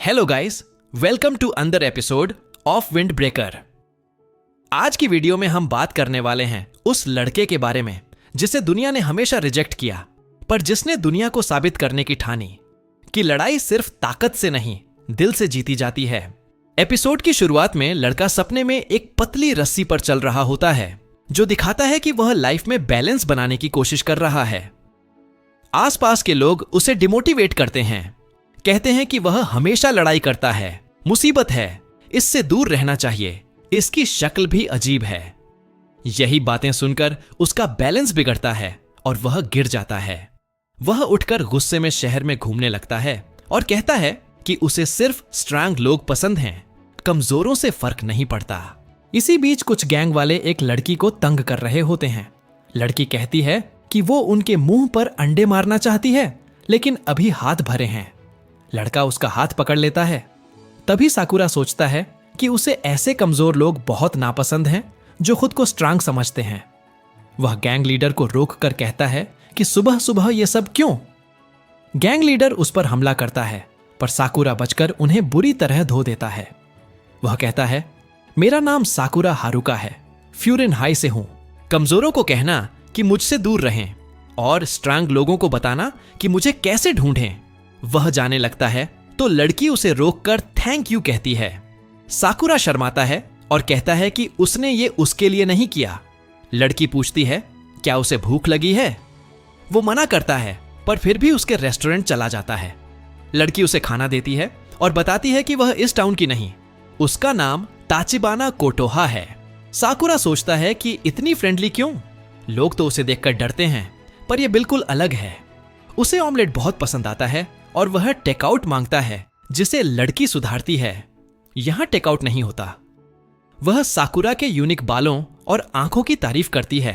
Hello guys, welcome to अंदर episode of wind breaker. आज की वीडियो में हम बात करने वाले हैं उस लड़के के बारे में जिसे दुनिया ने हमेशा रिजेक्ट किया, पर जिसने दुनिया को साबित करने की ठानी कि लड़ाई सिर्फ ताकत से नहीं दिल से जीती जाती है। एपिसोड की शुरुआत में लड़का सपने में एक पतली रस्सी पर चल रहा होता है जो दिखाता है कि वह लाइफ में बैलेंस बनाने की कोशिश कर रहा है। आसपास के लोग उसे डिमोटिवेट करते हैं, कहते हैं कि वह हमेशा लड़ाई करता है, मुसीबत है, इससे दूर रहना चाहिए, इसकी शक्ल भी अजीब है। यही बातें सुनकर उसका बैलेंस बिगड़ता है और वह गिर जाता है। वह उठकर गुस्से में शहर में घूमने लगता है और कहता है कि उसे सिर्फ स्ट्रांग लोग पसंद हैं, कमजोरों से फर्क नहीं पड़ता। इसी बीच कुछ गैंग वाले एक लड़की को तंग कर रहे होते हैं। लड़की कहती है कि वो उनके मुंह पर अंडे मारना चाहती है, लेकिन अभी हाथ भरे हैं। लड़का उसका हाथ पकड़ लेता है। तभी साकुरा सोचता है कि उसे ऐसे कमजोर लोग बहुत नापसंद हैं जो खुद को स्ट्रांग समझते हैं। वह गैंग लीडर को रोक कर कहता है कि सुबह सुबह ये सब क्यों। गैंग लीडर उस पर हमला करता है, पर साकुरा बचकर उन्हें बुरी तरह धो देता है। वह कहता है, मेरा नाम साकुरा हारुका है, फ्यूरिन हाई से हूं। कमजोरों को कहना कि मुझसे दूर रहें और स्ट्रांग लोगों को बताना कि मुझे कैसे ढूंढें। वह जाने लगता है तो लड़की उसे रोककर थैंक यू कहती है। साकुरा शर्माता है और कहता है कि उसने ये उसके लिए नहीं किया। लड़की पूछती है क्या उसे भूख लगी है। वो मना करता है, पर फिर भी उसके रेस्टोरेंट चला जाता है। लड़की उसे खाना देती है और बताती है कि वह इस टाउन की नहीं, उसका नाम ताचिबाना कोटोहा है। साकुरा सोचता है कि इतनी फ्रेंडली क्यों, लोग तो उसे देखकर डरते हैं, पर यह बिल्कुल अलग है। उसे ऑमलेट बहुत पसंद आता है और वह टेकआउट मांगता है, जिसे लड़की सुधारती है। यहां टेकआउट नहीं होता। वह साकुरा के यूनिक बालों और आंखों की तारीफ करती है।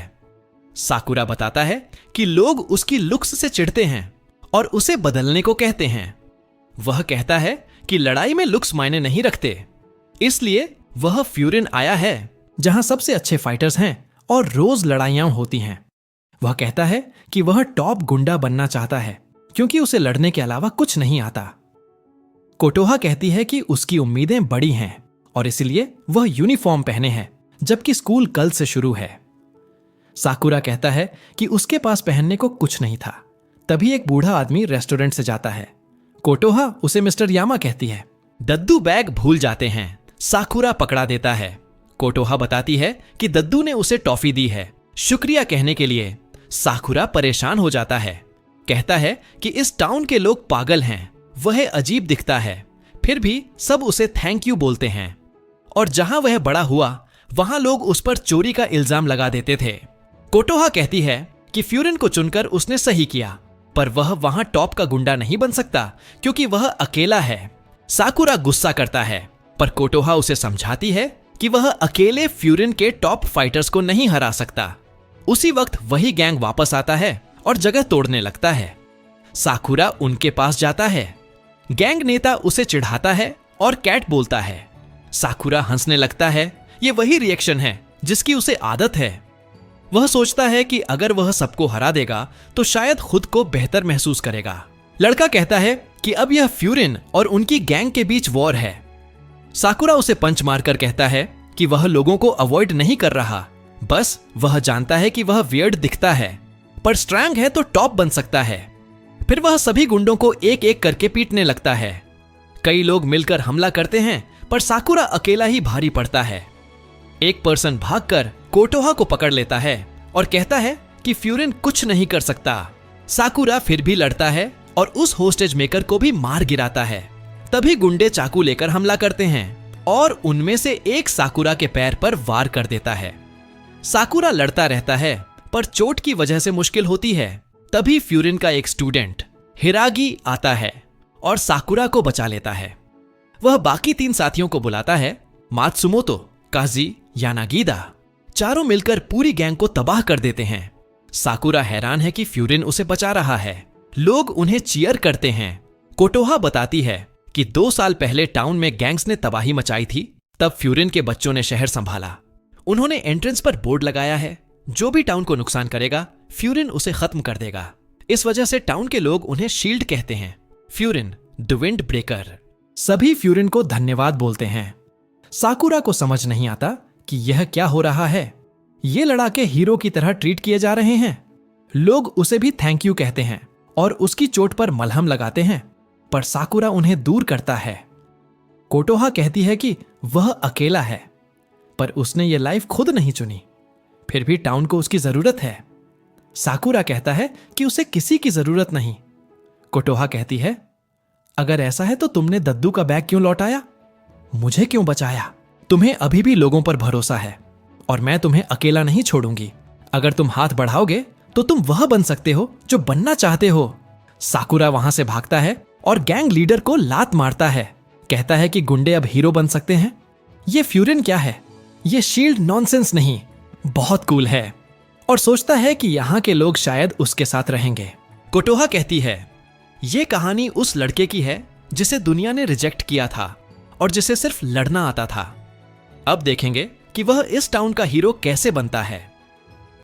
साकुरा बताता है कि लोग उसकी लुक्स से चिढ़ते हैं और उसे बदलने को कहते हैं। वह कहता है कि लड़ाई में लुक्स मायने नहीं रखते, इसलिए वह फ्यूरिन आया है जहां सबसे अच्छे फाइटर्स हैं और रोज लड़ाइयां होती हैं। वह कहता है कि वह टॉप गुंडा बनना चाहता है क्योंकि उसे लड़ने के अलावा कुछ नहीं आता। कोटोहा कहती है कि उसकी उम्मीदें बड़ी हैं और इसलिए वह यूनिफॉर्म पहने हैं, जबकि स्कूल कल से शुरू है। साकुरा कहता है कि उसके पास पहनने को कुछ नहीं था। तभी एक बूढ़ा आदमी रेस्टोरेंट से जाता है। कोटोहा उसे मिस्टर यामा कहती है। दद्दू बैग भूल जाते हैं, साकुरा पकड़ा देता है। कोटोहा बताती है कि दद्दू ने उसे टॉफी दी है, शुक्रिया कहने के लिए। साकुरा परेशान हो जाता है, कहता है कि इस टाउन के लोग पागल हैं, वह अजीब दिखता है, फिर भी सब उसे थैंक यू बोलते हैं। और जहां वह बड़ा हुआ वहां लोग उस पर चोरी का इल्जाम लगा देते थे। कोटोहा कहती है कि फ्यूरिन को चुनकर उसने सही किया, पर वह वहां टॉप का गुंडा नहीं बन सकता क्योंकि वह अकेला है। साकुरा गुस्सा करता है, पर कोटोहा उसे समझाती है कि वह अकेले फ्यूरिन के टॉप फाइटर्स को नहीं हरा सकता। उसी वक्त वही गैंग वापस आता है और जगह तोड़ने लगता है। साकुरा उनके पास जाता है। गैंग नेता उसे चिढ़ाता है और कैट बोलता है। साकुरा हंसने लगता है। यह वही रिएक्शन है जिसकी उसे आदत है। वह सोचता है कि अगर वह सबको हरा देगा तो शायद खुद को बेहतर महसूस करेगा। लड़का कहता है कि अब यह फ्यूरिन और उनकी गैंग के बीच वॉर है। साकुरा उसे पंच मारकर कहता है कि वह लोगों को अवॉइड नहीं कर रहा, बस वह जानता है कि वह वियर्ड दिखता है, पर स्ट्रांग है तो टॉप बन सकता है। फिर वह सभी गुंडों को एक एक करके पीटने लगता है। कई लोग मिलकर हमला करते हैं, पर साकुरा अकेला ही भारी पड़ता है। एक पर्सन भागकर कोटोहा को पकड़ लेता है और कहता है कि फ्यूरिन कुछ नहीं कर सकता। साकुरा फिर भी लड़ता है और उस होस्टेज मेकर को भी मार गिराता है। तभी गुंडे चाकू लेकर हमला करते हैं और उनमें से एक साकुरा के पैर पर वार कर देता है। साकुरा लड़ता रहता है, पर चोट की वजह से मुश्किल होती है। तभी फ्यूरिन का एक स्टूडेंट हिरागी आता है और साकुरा को बचा लेता है। वह बाकी 3 साथियों को बुलाता है, मात्सुमोतो, काजी, यानागीदा। चारों मिलकर पूरी गैंग को तबाह कर देते हैं। साकुरा हैरान है कि फ्यूरिन उसे बचा रहा है। लोग उन्हें चीयर करते हैं। कोटोहा बताती है कि 2 साल पहले टाउन में गैंग्स ने तबाही मचाई थी, तब फ्यूरिन के बच्चों ने शहर संभाला। उन्होंने एंट्रेंस पर बोर्ड लगाया है, जो भी टाउन को नुकसान करेगा फ्यूरिन उसे खत्म कर देगा। इस वजह से टाउन के लोग उन्हें शील्ड कहते हैं। Furin the wind breaker. सभी फ्यूरिन को धन्यवाद बोलते हैं। साकुरा को समझ नहीं आता कि यह क्या हो रहा है। ये लड़ाके हीरो की तरह ट्रीट किए जा रहे हैं। लोग उसे भी थैंक यू कहते हैं और उसकी चोट पर मलहम लगाते हैं, पर साकुरा उन्हें दूर करता है। कोटोहा कहती है कि वह अकेला है, पर उसने ये लाइफ खुद नहीं चुनी, फिर भी टाउन को उसकी जरूरत है। साकुरा कहता है कि उसे किसी की जरूरत नहीं। कोटोहा कहती है, अगर ऐसा है तो तुमने दद्दू का बैग क्यों लौटाया? मुझे क्यों बचाया? तुम्हें अभी भी लोगों पर भरोसा है और मैं तुम्हें अकेला नहीं छोड़ूंगी। अगर तुम हाथ बढ़ाओगे तो तुम वह बन सकते हो जो बनना चाहते हो। साकुरा वहां से भागता है और गैंग लीडर को लात मारता है। कहता है कि गुंडे अब हीरो बन सकते हैं। ये फ्यूरिन क्या है? ये शील्ड नॉनसेंस नहीं, बहुत कूल है, और सोचता है कि यहां के लोग शायद उसके साथ रहेंगे। कोटोहा कहती है, ये कहानी उस लड़के की है जिसे दुनिया ने रिजेक्ट किया था और जिसे सिर्फ लड़ना आता था। अब देखेंगे कि वह इस टाउन का हीरो कैसे बनता है।